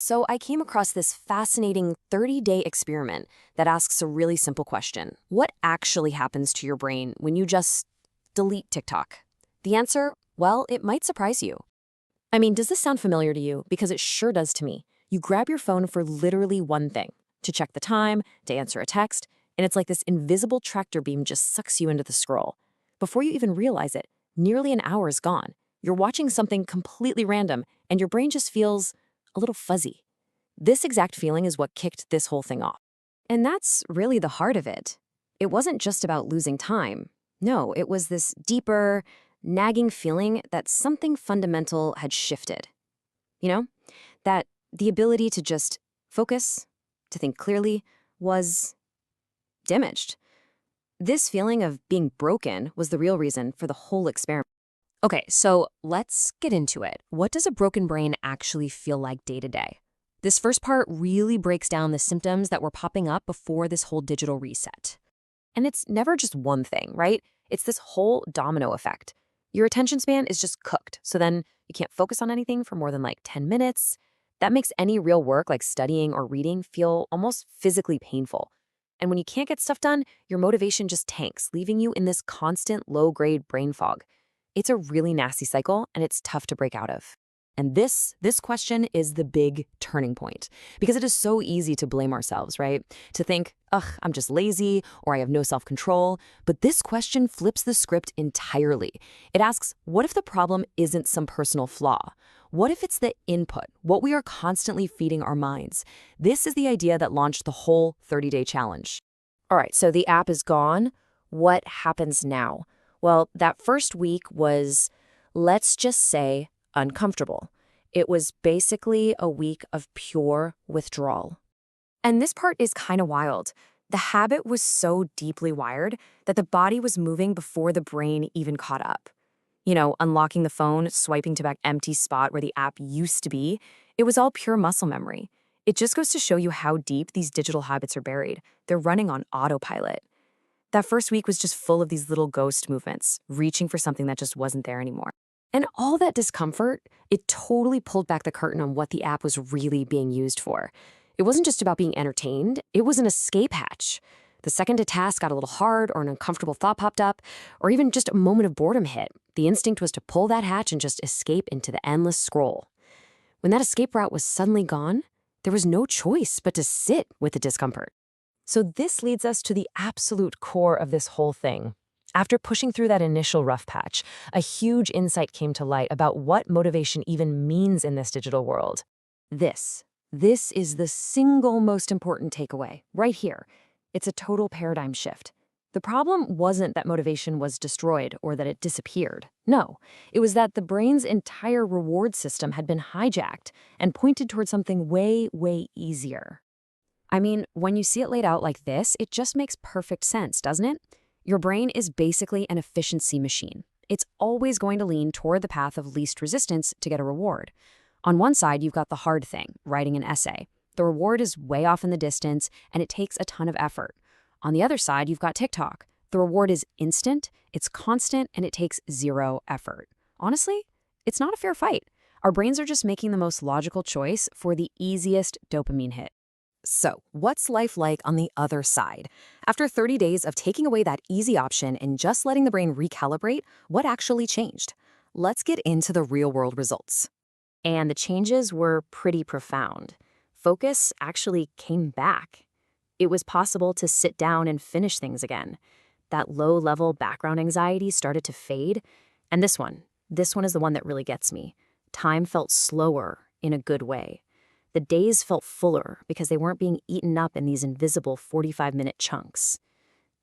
So I came across this fascinating 30-day experiment that asks a really simple question. What actually happens to your brain when you just delete TikTok? The answer, well, it might surprise you. I mean, does this sound familiar to you? Because it sure does to me. You grab your phone for literally one thing, to check the time, to answer a text, and it's like this invisible tractor beam just sucks you into the scroll. Before you even realize it, nearly an hour is gone. You're watching something completely random, and your brain just feels a little fuzzy. This exact feeling is what kicked this whole thing off. And that's really the heart of it. It wasn't just about losing time. No, it was this deeper, nagging feeling that something fundamental had shifted. You know, that the ability to just focus, to think clearly, was damaged. This feeling of being broken was the real reason for the whole experiment. Okay, so let's get into it. What does a broken brain actually feel like day to day? This first part really breaks down the symptoms that were popping up before this whole digital reset. And it's never just one thing, right? It's this whole domino effect. Your attention span is just cooked, so then you can't focus on anything for more than like 10 minutes. That makes any real work like studying or reading feel almost physically painful. And when you can't get stuff done, your motivation just tanks, leaving you in this constant low-grade brain fog. It's a really nasty cycle, and it's tough to break out of. And this question is the big turning point, because it is so easy to blame ourselves, right? To think, ugh, I'm just lazy, or I have no self-control. But this question flips the script entirely. It asks, what if the problem isn't some personal flaw? What if it's the input, what we are constantly feeding our minds? This is the idea that launched the whole 30-day challenge. All right, so the app is gone. What happens now? Well, that first week was, let's just say, uncomfortable. It was basically a week of pure withdrawal. And this part is kind of wild. The habit was so deeply wired that the body was moving before the brain even caught up. You know, unlocking the phone, swiping to that empty spot where the app used to be, it was all pure muscle memory. It just goes to show you how deep these digital habits are buried. They're running on autopilot. That first week was just full of these little ghost movements, reaching for something that just wasn't there anymore. And all that discomfort, it totally pulled back the curtain on what the app was really being used for. It wasn't just about being entertained, it was an escape hatch. The second a task got a little hard or an uncomfortable thought popped up, or even just a moment of boredom hit, the instinct was to pull that hatch and just escape into the endless scroll. When that escape route was suddenly gone, there was no choice but to sit with the discomfort. So this leads us to the absolute core of this whole thing. After pushing through that initial rough patch, a huge insight came to light about what motivation even means in this digital world. This is the single most important takeaway, right here. It's a total paradigm shift. The problem wasn't that motivation was destroyed or that it disappeared. No, it was that the brain's entire reward system had been hijacked and pointed toward something way, way easier. I mean, when you see it laid out like this, it just makes perfect sense, doesn't it? Your brain is basically an efficiency machine. It's always going to lean toward the path of least resistance to get a reward. On one side, you've got the hard thing, writing an essay. The reward is way off in the distance, and it takes a ton of effort. On the other side, you've got TikTok. The reward is instant, it's constant, and it takes zero effort. Honestly, it's not a fair fight. Our brains are just making the most logical choice for the easiest dopamine hit. So, what's life like on the other side? After 30 days of taking away that easy option and just letting the brain recalibrate, what actually changed? Let's get into the real-world results. And the changes were pretty profound. Focus actually came back. It was possible to sit down and finish things again. That low-level background anxiety started to fade. And this one is the one that really gets me. Time felt slower in a good way. The days felt fuller because they weren't being eaten up in these invisible 45-minute chunks.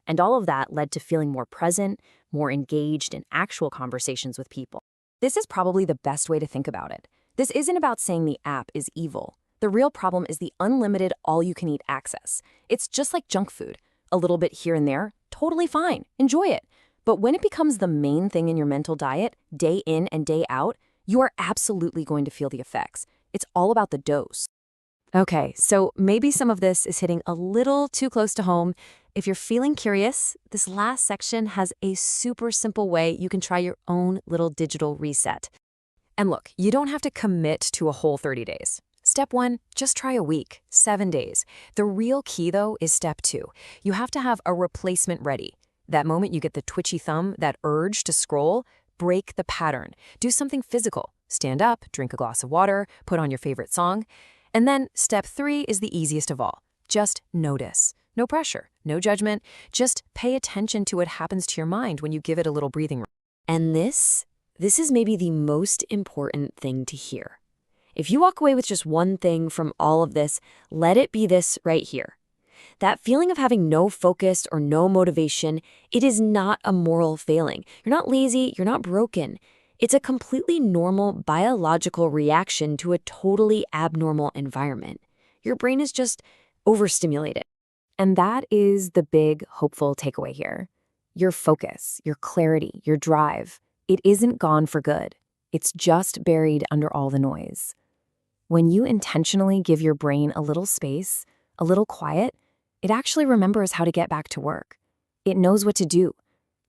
And all of that led to feeling more present, more engaged in actual conversations with people. This is probably the best way to think about it. This isn't about saying the app is evil. The real problem is the unlimited all-you-can-eat access. It's just like junk food. A little bit here and there, totally fine. Enjoy it. But when it becomes the main thing in your mental diet, day in and day out, you are absolutely going to feel the effects. It's all about the dose. Okay, so maybe some of this is hitting a little too close to home. If you're feeling curious, this last section has a super simple way you can try your own little digital reset. And look, you don't have to commit to a whole 30 days. Step 1, just try a week, 7 days. The real key, though, is step 2. You have to have a replacement ready. That moment you get the twitchy thumb, that urge to scroll, break the pattern. Do something physical. Stand up, drink a glass of water, put on your favorite song. And then step 3 is the easiest of all. Just notice. No pressure, no judgment. Just pay attention to what happens to your mind when you give it a little breathing room. And this is maybe the most important thing to hear. If you walk away with just one thing from all of this, let it be this right here. That feeling of having no focus or no motivation, it is not a moral failing. You're not lazy, you're not broken. It's a completely normal biological reaction to a totally abnormal environment. Your brain is just overstimulated. And that is the big, hopeful takeaway here. Your focus, your clarity, your drive, it isn't gone for good. It's just buried under all the noise. When you intentionally give your brain a little space, a little quiet, it actually remembers how to get back to work. It knows what to do.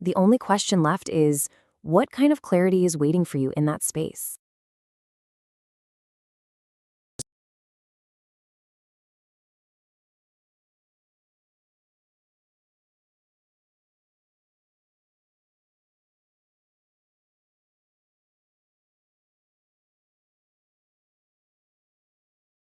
The only question left is, what kind of clarity is waiting for you in that space?